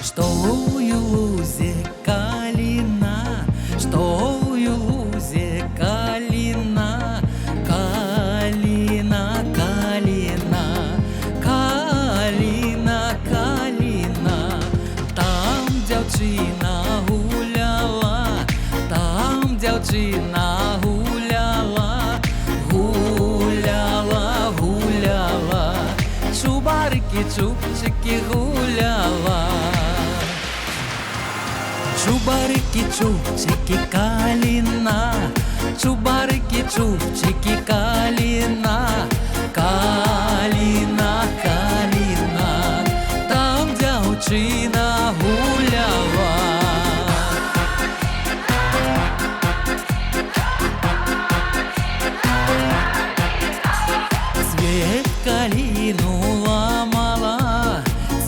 Что в лузе калина, что в лузе калина, калина, калина, калина, калина. Там дівчина гуляла, там дівчина гуляла, гуляла, гуляла, чубарики, чубчики гуляла. Чубарики, чубчики, калина, чубарики, чубчики, калина, калина, калина, там дівчина гуляла. Цвет калину ломала,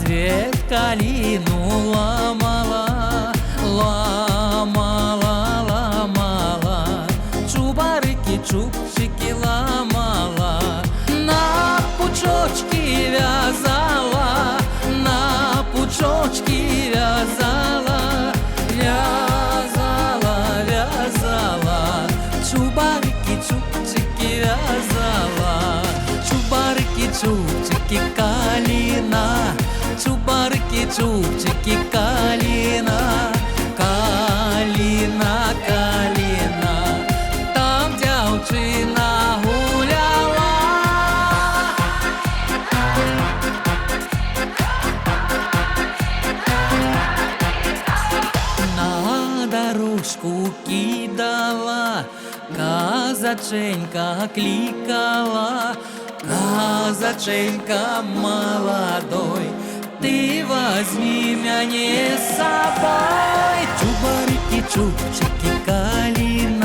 цвет калину ломала, ломала, ломала, чубарики, чубчики ломала, на пучочки вязала, на пучочки вязала, вязала, вязала, чубарики, чубчики вязала, чубарики, чубчики, калина, чубарики, чубчики, калина, калина, калина, там дівчина гуляла. На дорожку кидала, казаченька кликала, казаченька молодой, ты возьми меня с собой. Чубарики, чубчики, калина,